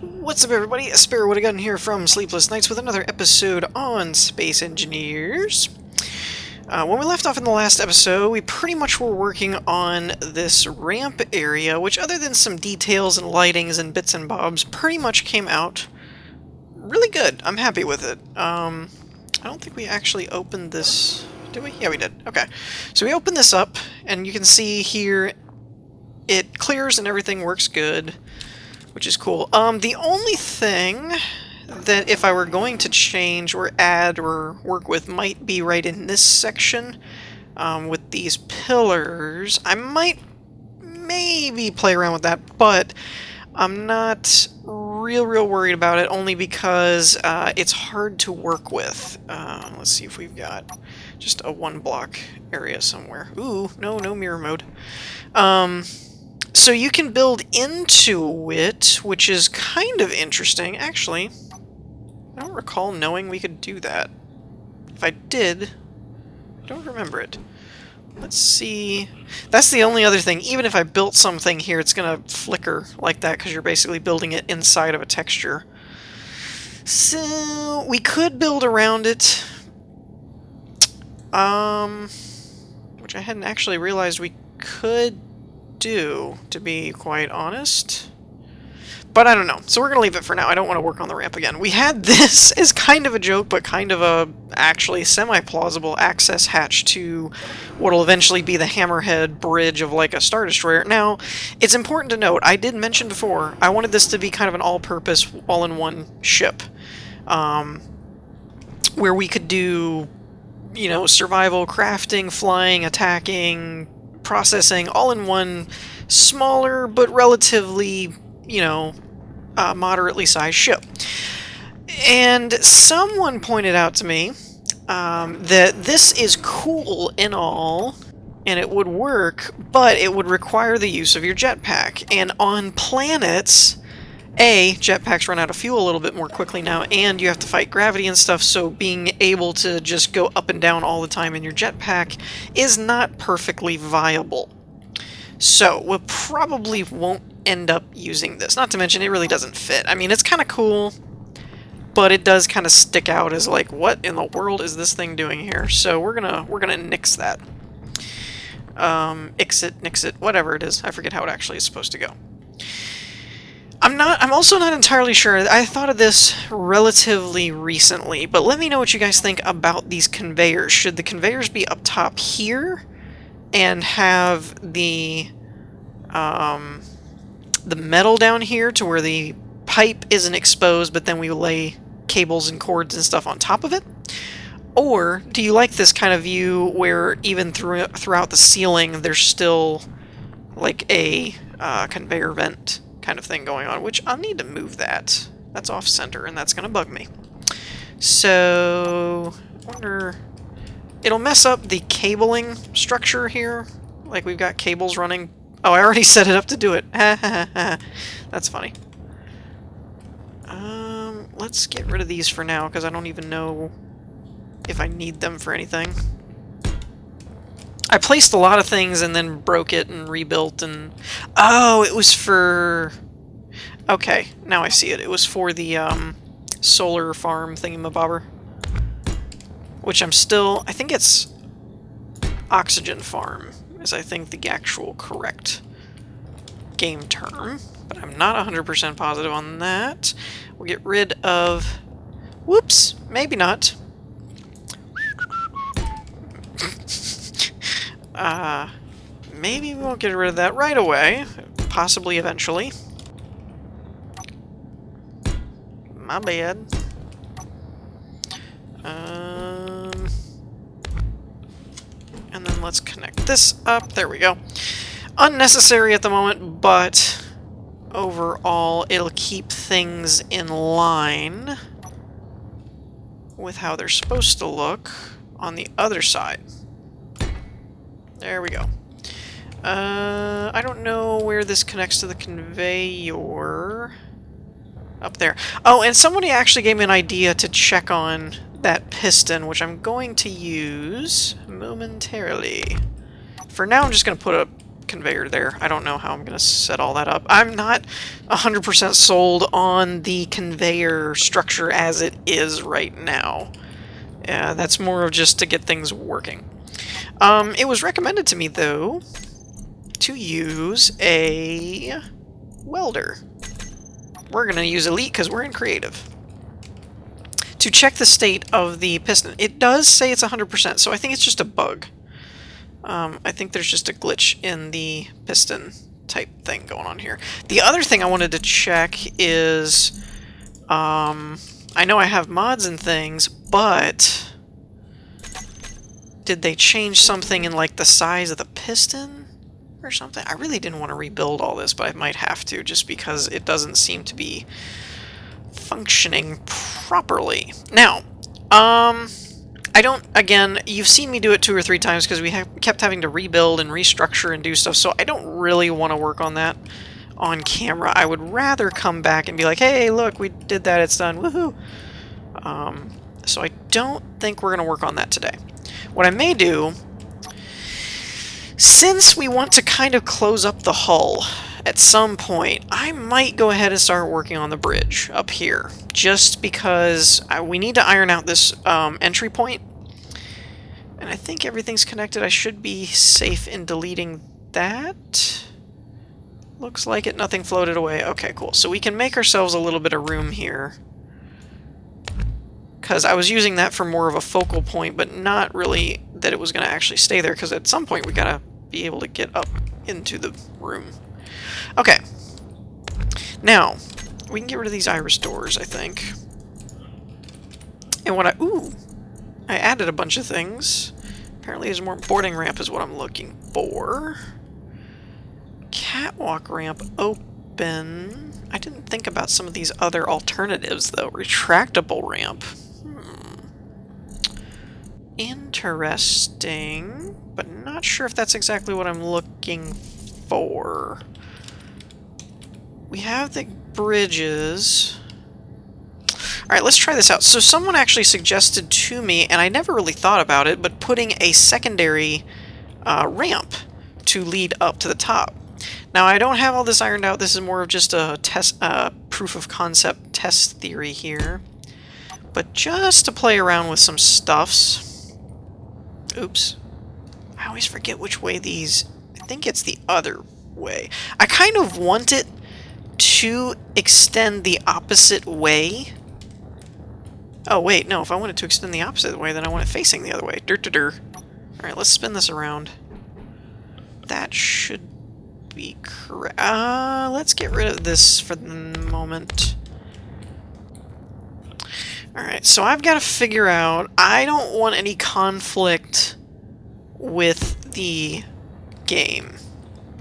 What's up, everybody? Sparrow Woodigun here from Sleepless Nights with another episode on Space Engineers. When we left off in the last episode, we pretty much were working on this ramp area, which other than some details and lightings and bits and bobs, pretty much came out really good. I'm happy with it. I don't think we actually opened this... Did we? Yeah, we did. Okay. So we opened this up, and you can see here it clears and everything works good, which is cool. The only thing that if I were going to change or add or work with might be right in this section with these pillars. I might maybe play around with that, but I'm not real worried about it, only because it's hard to work with. Let's see if we've got just a one block area somewhere. Ooh, no mirror mode. So you can build into it, which is kind of interesting. Actually, I don't recall knowing we could do that. If I did, I don't remember it. Let's see. That's the only other thing. Even if I built something here, it's going to flicker like that because you're basically building it inside of a texture. So we could build around it. Which I hadn't actually realized we could do, to be quite honest. But I don't know. So we're going to leave it for now. I don't want to work on the ramp again. We had this as kind of a joke, but kind of a actually semi-plausible access hatch to what'll eventually be the Hammerhead bridge of like a Star Destroyer. Now, it's important to note, I did mention before, I wanted this to be kind of an all-purpose, all-in-one ship. Where we could do, you know, survival, crafting, flying, attacking, processing, all in one smaller but relatively, you know, moderately sized ship. And someone pointed out to me that this is cool in all, and it would work, but it would require the use of your jetpack. And on planets, jetpacks run out of fuel a little bit more quickly now, and you have to fight gravity and stuff, so being able to just go up and down all the time in your jetpack is not perfectly viable. So, we probably won't end up using this. Not to mention, it really doesn't fit. I mean, it's kind of cool, but it does kind of stick out as like, what in the world is this thing doing here? So we're gonna nix that. Nix it, whatever it is. I forget how it actually is supposed to go. I'm also not entirely sure. I thought of this relatively recently, but let me know what you guys think about these conveyors. Should the conveyors be up top here and have the metal down here to where the pipe isn't exposed, but then we lay cables and cords and stuff on top of it? Or do you like this kind of view where even throughout the ceiling there's still like a conveyor vent kind of thing going on, which I'll need to move that. That's off center, and that's going to bug me. So, I wonder... It'll mess up the cabling structure here. Like, we've got cables running. Oh, I already set it up to do it. That's funny. Let's get rid of these for now, because I don't even know if I need them for anything. I placed a lot of things and then broke it and rebuilt and... Oh, it was for... Okay, now I see it. It was for the solar farm thingamabobber. Which I'm still... I think it's oxygen farm is I think the actual correct game term. But I'm not 100% positive on that. We'll get rid of... Whoops! Maybe not. Maybe we won't get rid of that right away. Possibly eventually. My bad. And then let's connect this up. There we go. Unnecessary at the moment, but overall it'll keep things in line with how they're supposed to look on the other side. There we go. I don't know where this connects to the conveyor. Up there. Oh, and somebody actually gave me an idea to check on that piston, which I'm going to use momentarily. For now, I'm just going to put a conveyor there. I don't know how I'm going to set all that up. I'm not 100% sold on the conveyor structure as it is right now. That's more of just to get things working. It was recommended to me, though, to use a welder. We're going to use Elite because we're in Creative. To check the state of the piston. It does say it's 100%, so I think it's just a bug. I think there's just a glitch in the piston type thing going on here. The other thing I wanted to check is, I know I have mods and things, but did they change something in like the size of the piston or something? I really didn't want to rebuild all this, but I might have to just because it doesn't seem to be functioning properly. Now, I don't, again, you've seen me do it 2 or 3 times because we kept having to rebuild and restructure and do stuff, so I don't really want to work on that on camera. I would rather come back and be like, hey, look, we did that, it's done, woohoo! So I don't think we're going to work on that today. What I may do, since we want to kind of close up the hull at some point, I might go ahead and start working on the bridge up here, just because we need to iron out this entry point. And I think everything's connected. I should be safe in deleting that. Looks like it. Nothing floated away. Okay, cool. So we can make ourselves a little bit of room here, because I was using that for more of a focal point, but not really that it was going to actually stay there, because at some point we got to be able to get up into the room. Okay. Now, we can get rid of these iris doors, I think. And what I added a bunch of things. Apparently there's more boarding ramp is what I'm looking for. Catwalk ramp open. I didn't think about some of these other alternatives, though. Retractable ramp. Interesting, but not sure if that's exactly what I'm looking for. We have the bridges. Alright, let's try this out. So someone actually suggested to me, and I never really thought about it, but putting a secondary ramp to lead up to the top. Now, I don't have all this ironed out. This is more of just a test, proof of concept test theory here. But just to play around with some stuffs. Oops. I always forget which way these... I think it's the other way. I kind of want it to extend the opposite way. Oh, wait, no. If I want it to extend the opposite way, then I want it facing the other way. Alright, let's spin this around. That should be correct. Let's get rid of this for the moment. Alright, so I've got to figure out... I don't want any conflict with the game.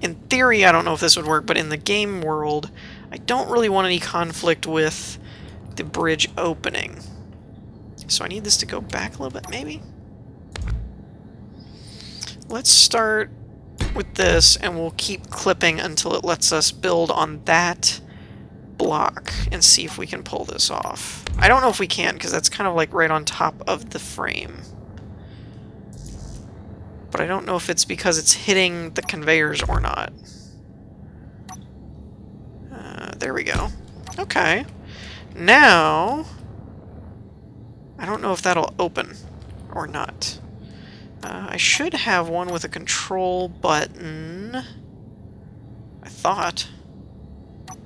In theory, I don't know if this would work, but in the game world, I don't really want any conflict with the bridge opening. So I need this to go back a little bit, maybe? Let's start with this, and we'll keep clipping until it lets us build on that block and see if we can pull this off. I don't know if we can, because that's kind of like right on top of the frame. But I don't know if it's because it's hitting the conveyors or not. There we go. Okay. Now, I don't know if that'll open or not. I should have one with a control button. I thought.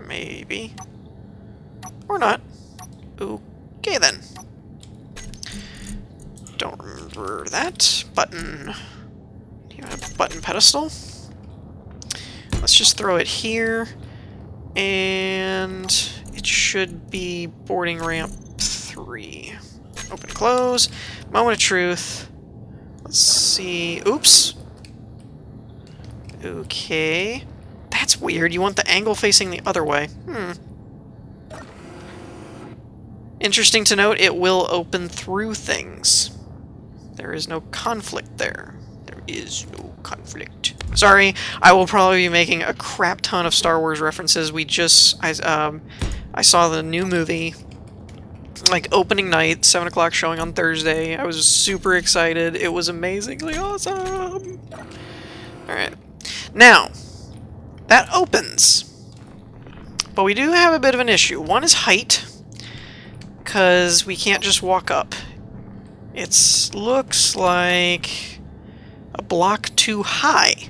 Maybe. Or not. Okay then. Don't remember that. Button. Do you have a button pedestal? Let's just throw it here. And it should be boarding ramp 3. Open, close. Moment of truth. Let's see. Oops. Okay. That's weird. You want the angle facing the other way. Interesting to note, it will open through things. There is no conflict there. There is no conflict. Sorry, I will probably be making a crap ton of Star Wars references. I saw the new movie, like, opening night, 7 o'clock showing on Thursday. I was super excited. It was amazingly awesome! Alright. Now, that opens. But we do have a bit of an issue. One is height, because we can't just walk up. It looks like a block too high.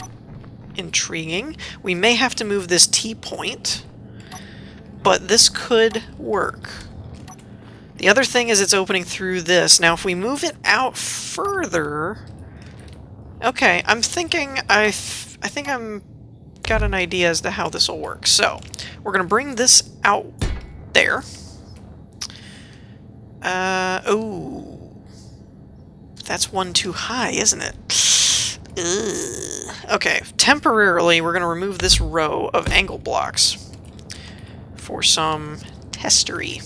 Intriguing. We may have to move this T-point, but this could work. The other thing is it's opening through this. Now, if we move it out further... Okay, I'm thinking I think I'm got an idea as to how this will work. So, we're going to bring this out there. Oh. That's one too high, isn't it? Ugh. Okay, temporarily we're going to remove this row of angle blocks for some testery.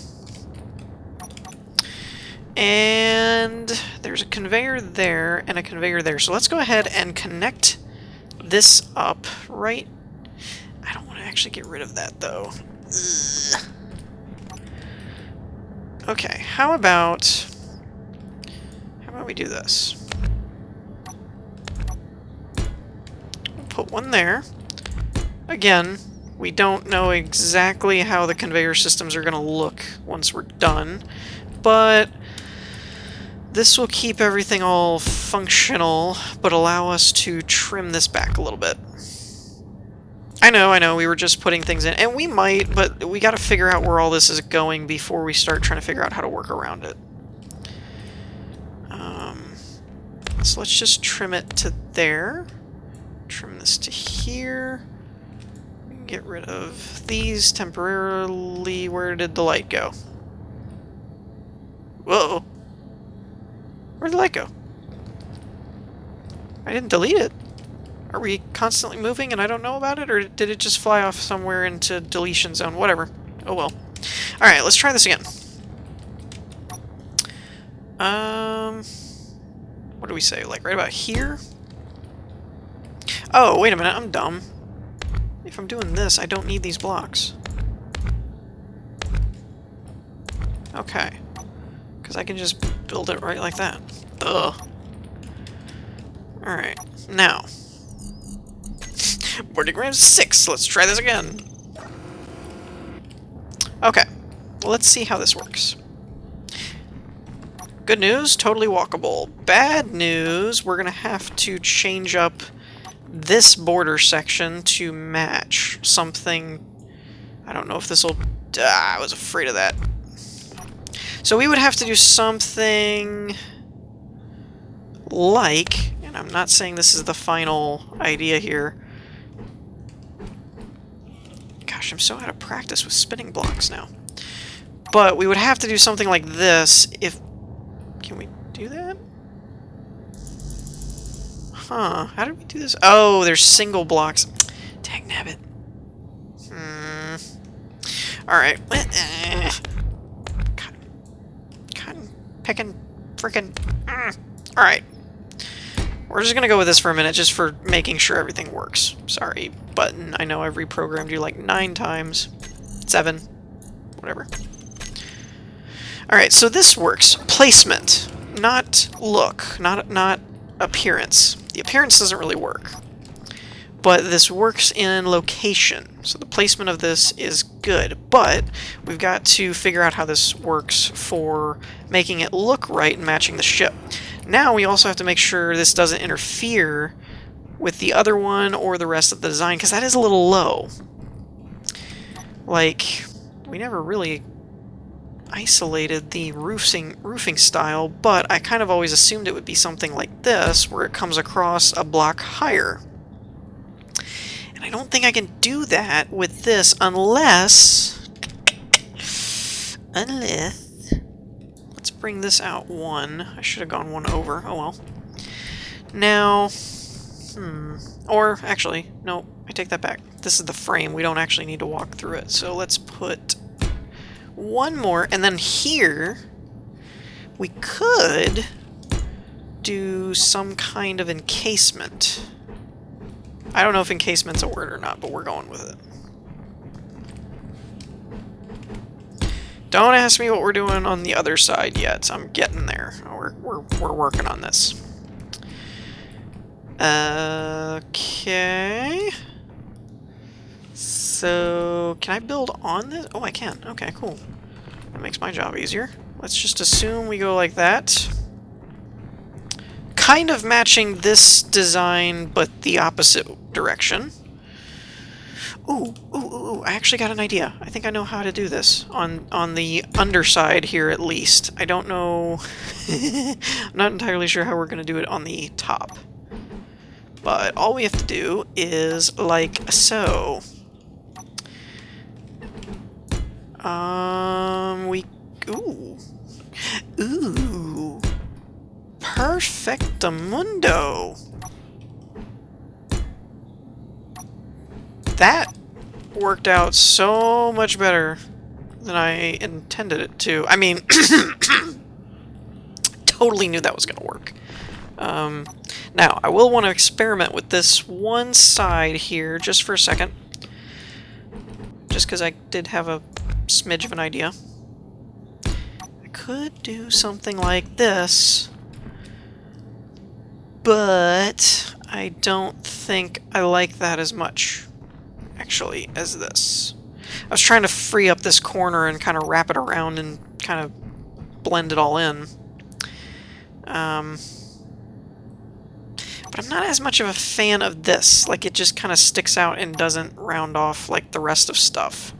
And there's a conveyor there and a conveyor there. So let's go ahead and connect this up right... I don't want to actually get rid of that, though. Ugh. Okay, how about we do this? We'll put one there. Again, we don't know exactly how the conveyor systems are going to look once we're done, but this will keep everything all functional, but allow us to trim this back a little bit. I know, we were just putting things in, and we might, but we got to figure out where all this is going before we start trying to figure out how to work around it. So let's just trim it to there. Trim this to here. We can get rid of these temporarily. Where did the light go? Whoa! Where'd the light go? I didn't delete it. Are we constantly moving and I don't know about it? Or did it just fly off somewhere into deletion zone? Whatever. Oh well. Alright, let's try this again. What do we say? Like right about here? Oh, wait a minute. I'm dumb. If I'm doing this, I don't need these blocks. Okay. Because I can just build it right like that. Ugh. Alright. Now. Boarding 6. Let's try this again. Okay. Well, let's see how this works. Good news, totally walkable. Bad news, we're going to have to change up this border section to match something. I don't know if this will... I was afraid of that. So we would have to do something like, and I'm not saying this is the final idea here. Gosh, I'm so out of practice with spinning blocks now. But we would have to do something like this if... Can we do that? Huh, how did we do this? Oh, there's single blocks. Dang nabbit. Alright. Cotton picking frickin'. Alright. We're just gonna go with this for a minute, just for making sure everything works. Sorry, button. I know I've reprogrammed you like 9 times. 7. Whatever. Alright, so this works. Placement. Not look. Not appearance. The appearance doesn't really work. But this works in location. So the placement of this is good. But we've got to figure out how this works for making it look right and matching the ship. Now we also have to make sure this doesn't interfere with the other one or the rest of the design, because that is a little low. Like, we never really isolated the roofing style, but I kind of always assumed it would be something like this, where it comes across a block higher. And I don't think I can do that with this unless... Let's bring this out 1. I should have gone 1 over. Oh well. Now... Or, actually, no, I take that back. This is the frame. We don't actually need to walk through it. So let's put 1 more, and then here we could do some kind of encasement. I don't know if encasement's a word or not, but we're going with it. Don't ask me what we're doing on the other side yet. I'm getting there. We're working on this. Okay. So, can I build on this? Oh, I can. Okay, cool. That makes my job easier. Let's just assume we go like that. Kind of matching this design, but the opposite direction. Ooh, I actually got an idea. I think I know how to do this on the underside here at least. I don't know... I'm not entirely sure how we're going to do it on the top. But all we have to do is like so. Ooh. Perfectamundo. That worked out so much better than I intended it to. I mean, totally knew that was going to work. Now, I will want to experiment with this one side here just for a second. Just because I did have a smidge of an idea. I could do something like this, but I don't think I like that as much, actually, as this. I was trying to free up this corner and kind of wrap it around and kind of blend it all in. But I'm not as much of a fan of this. Like, it just kind of sticks out and doesn't round off like the rest of stuff.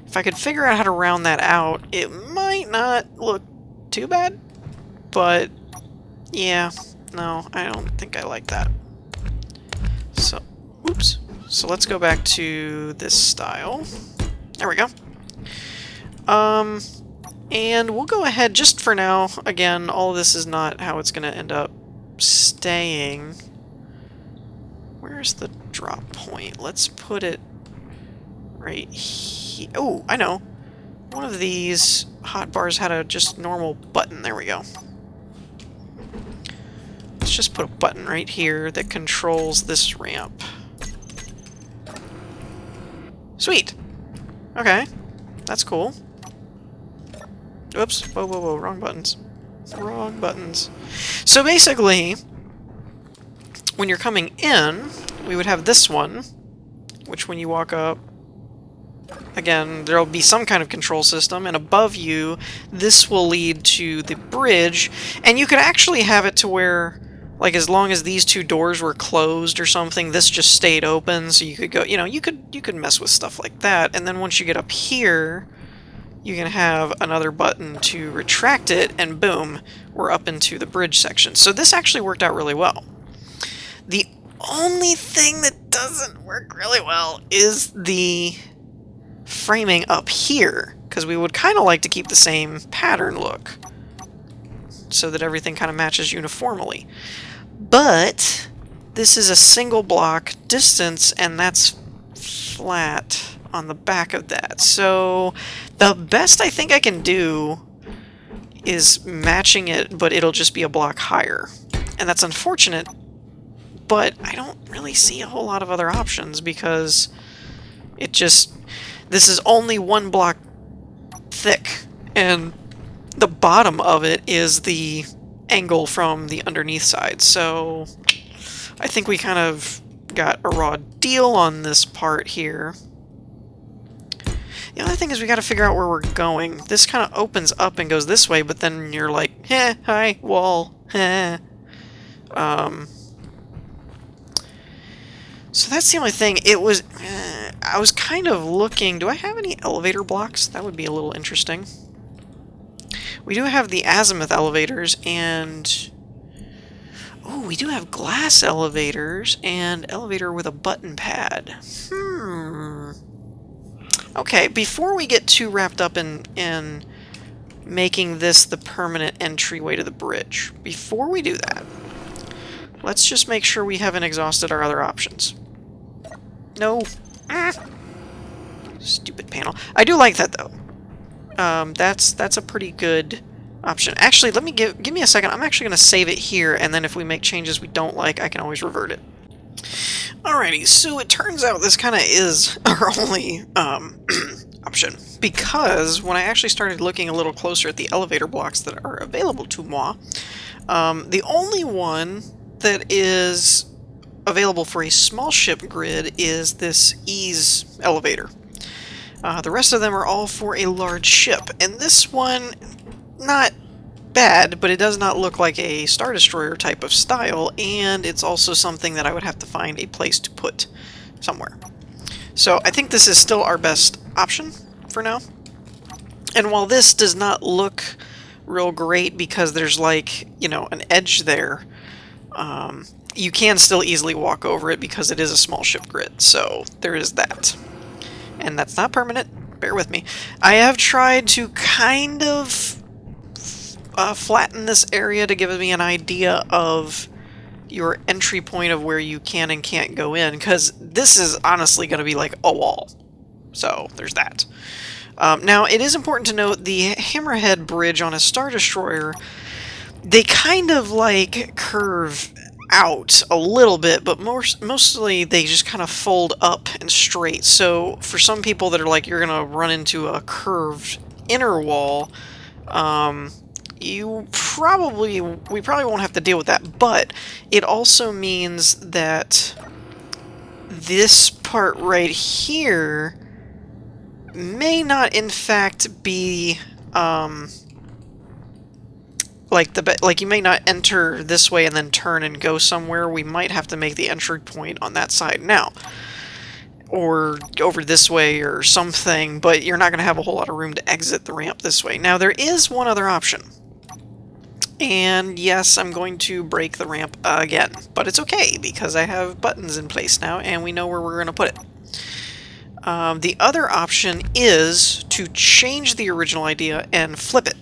If I could figure out how to round that out, it might not look too bad. But, yeah, no, I don't think I like that. So, oops. So let's go back to this style. There we go. And we'll go ahead just for now. Again, all of this is not how it's going to end up staying. Where's the drop point? Let's put it right here. Oh, I know. One of these hotbars had a just normal button. There we go. Let's just put a button right here that controls this ramp. Sweet. Okay. That's cool. Oops. Whoa. Wrong buttons. Wrong buttons. So basically, when you're coming in, we would have this one, which when you walk up, again, there'll be some kind of control system, and above you, this will lead to the bridge, and you could actually have it to where, like, as long as these two doors were closed or something, this just stayed open, so you could go, you know, you could mess with stuff like that, and then once you get up here, you can have another button to retract it, and boom, we're up into the bridge section. So this actually worked out really well. The only thing that doesn't work really well is the framing up here, because we would kind of like to keep the same pattern look so that everything kind of matches uniformly. But this is a single block distance, and that's flat on the back of that. So the best I think I can do is matching it, but it'll just be a block higher. And that's unfortunate, but I don't really see a whole lot of other options because it just... This is only one block thick, and the bottom of it is the angle from the underneath side. So I think we kind of got a raw deal on this part here. The other thing is we got to figure out where we're going. This kind of opens up and goes this way, but then you're like, hi, wall, So that's the only thing. It was... I was kind of looking... Do I have any elevator blocks? That would be a little interesting. We do have the azimuth elevators, and... Oh, we do have glass elevators, and elevator with a button pad. Okay, before we get too wrapped up in making this the permanent entryway to the bridge, before we do that, let's just make sure we haven't exhausted our other options. No. Stupid panel. I do like that, though. That's a pretty good option. Actually, let me give me a second. I'm actually going to save it here, and then if we make changes we don't like, I can always revert it. Alrighty, so it turns out this kind of is our only option, because when I actually started looking a little closer at the elevator blocks that are available to moi, the only one that is available for a small ship grid is this ease elevator. The rest of them are all for a large ship, and this one, not bad, but it does not look like a Star Destroyer type of style, and it's also something that I would have to find a place to put somewhere. So I think this is still our best option for now. And while this does not look real great because there's like, you know, an edge there, you can still easily walk over it because it is a small ship grid, so there is that. And that's not permanent, bear with me. I have tried to kind of flatten this area to give me an idea of your entry point of where you can and can't go in, because this is honestly going to be like a wall. So there's that. Now, it is important to note the Hammerhead Bridge on a Star Destroyer, they kind of like curve out a little bit, but mostly they just kind of fold up and straight. So for some people that are like, you're gonna run into a curved inner wall, we probably won't have to deal with that. But it also means that this part right here may not in fact be like you may not enter this way and then turn and go somewhere. We might have to make the entry point on that side now, or over this way or something, but you're not going to have a whole lot of room to exit the ramp this way. Now there is one other option, and yes, I'm going to break the ramp again, but it's okay because I have buttons in place now and we know where we're going to put it. The other option is to change the original idea and flip it.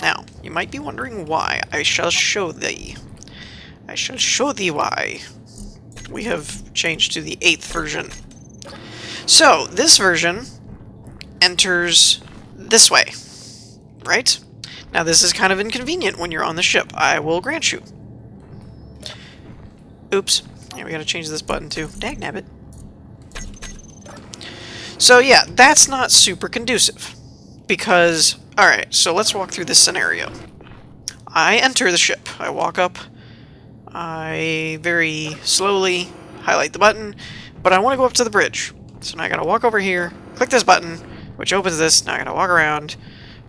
Now, you might be wondering why. I shall show thee. I shall show thee why. We have changed to the 8th version. So, this version enters this way, right? Now, this is kind of inconvenient when you're on the ship, I will grant you. Oops. Yeah, we gotta change this button too. Dagnabbit. So yeah, that's not super conducive, because, alright, so let's walk through this scenario. I enter the ship, I walk up, I very slowly highlight the button, but I want to go up to the bridge. So now I gotta walk over here, click this button, which opens this, now I gotta walk around,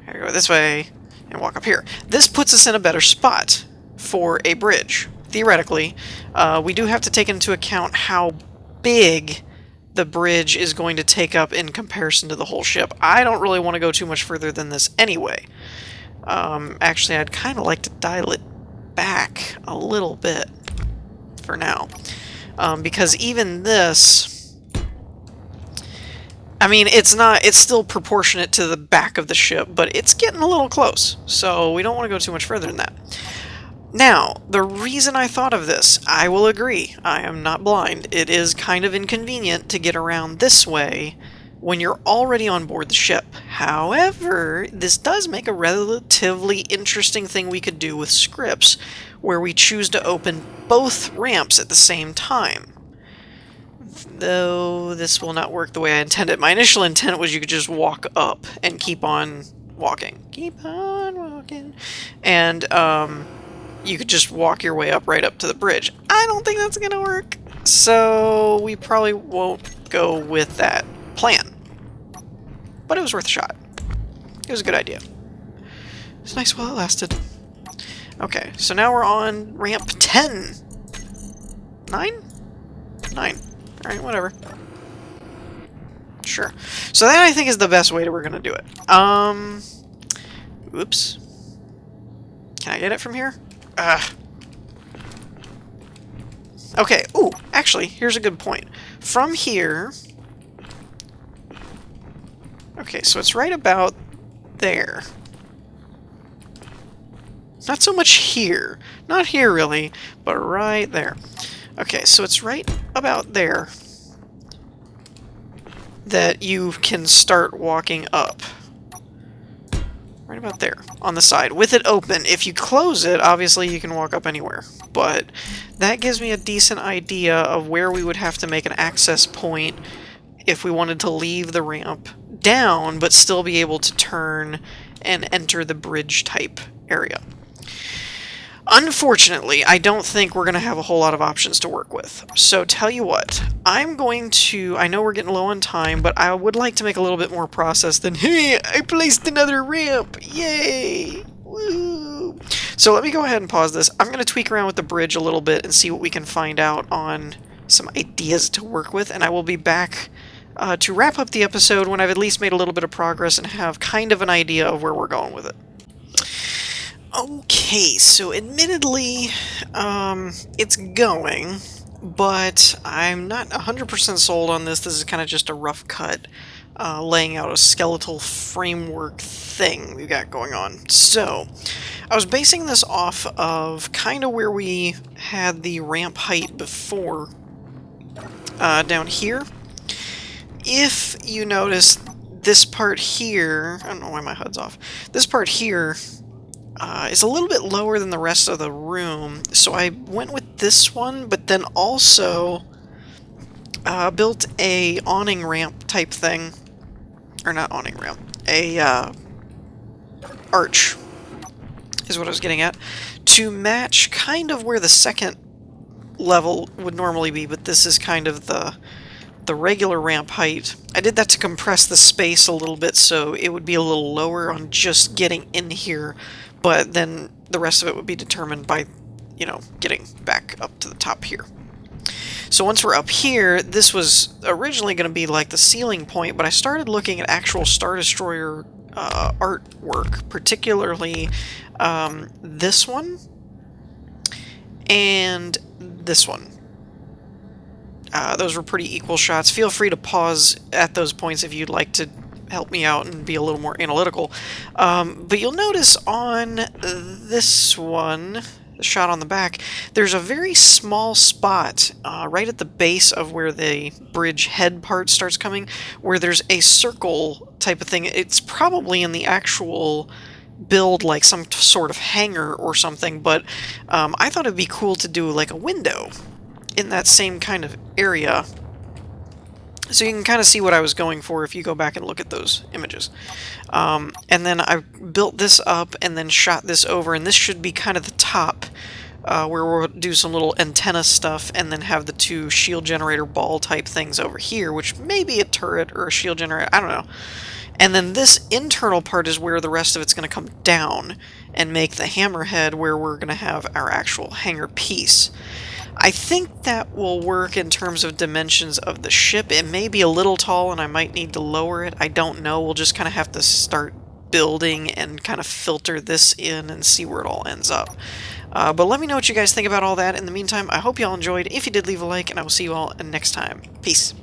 I gotta go this way, and walk up here. This puts us in a better spot for a bridge. Theoretically, we do have to take into account how big the bridge is going to take up in comparison to the whole ship. I don't really want to go too much further than this anyway. Actually, I'd kind of like to dial it back a little bit for now. Because even this, I mean, it's still proportionate to the back of the ship, but it's getting a little close. So we don't want to go too much further than that. Now, the reason I thought of this, I will agree, I am not blind. It is kind of inconvenient to get around this way when you're already on board the ship. However, this does make a relatively interesting thing we could do with scripts, where we choose to open both ramps at the same time. Though this will not work the way I intended. My initial intent was you could just walk up and keep on walking. Keep on walking. And, you could just walk your way up right up to the bridge. I don't think that's gonna work, so we probably won't go with that plan. But it was worth a shot. It was a good idea. It's nice while it lasted. Okay, so now we're on ramp 10. 9? 9. Alright, whatever. Sure. So that, I think, is the best way that we're gonna do it. Oops. Can I get it from here? Okay, ooh, actually, here's a good point. From here... Okay, so it's right about there. Not so much here. Not here, really, but right there. Okay, so it's right about there that you can start walking up. Right about there, on the side, with it open. If you close it, obviously you can walk up anywhere, but that gives me a decent idea of where we would have to make an access point if we wanted to leave the ramp down, but still be able to turn and enter the bridge type area. Unfortunately, I don't think we're going to have a whole lot of options to work with. So tell you what, I'm going to, I know we're getting low on time, but I would like to make a little bit more process than, hey, I placed another ramp, yay, woo. So let me go ahead and pause this. I'm going to tweak around with the bridge a little bit and see what we can find out on some ideas to work with, and I will be back to wrap up the episode when I've at least made a little bit of progress and have kind of an idea of where we're going with it. Okay, so admittedly, it's going, but I'm not 100% sold on this. This is kind of just a rough cut, laying out a skeletal framework thing we've got going on. So, I was basing this off of kind of where we had the ramp height before, down here. If you notice, this part here, I don't know why my HUD's off, this part here is a little bit lower than the rest of the room, so I went with this one, but then also built a awning ramp type thing, or not awning ramp, a arch is what I was getting at, to match kind of where the second level would normally be, but this is kind of the regular ramp height. I did that to compress the space a little bit so it would be a little lower on just getting in here, but then the rest of it would be determined by, you know, getting back up to the top here. So once we're up here, this was originally going to be like the ceiling point, but I started looking at actual Star Destroyer artwork, particularly this one and this one. Those were pretty equal shots. Feel free to pause at those points if you'd like to help me out and be a little more analytical. But you'll notice on this one, the shot on the back, there's a very small spot right at the base of where the bridge head part starts coming, where there's a circle type of thing. It's probably in the actual build like some sort of hangar or something, but I thought it'd be cool to do like a window in that same kind of area. So you can kind of see what I was going for if you go back and look at those images. And then I built this up and then shot this over, and this should be kind of the top where we'll do some little antenna stuff and then have the two shield generator ball type things over here, which may be a turret or a shield generator, I don't know. And then this internal part is where the rest of it's going to come down and make the hammerhead where we're going to have our actual hangar piece. I think that will work in terms of dimensions of the ship. It may be a little tall and I might need to lower it. I don't know. We'll just kind of have to start building and kind of filter this in and see where it all ends up. But let me know what you guys think about all that. In the meantime, I hope you all enjoyed. If you did, leave a like, and I will see you all next time. Peace.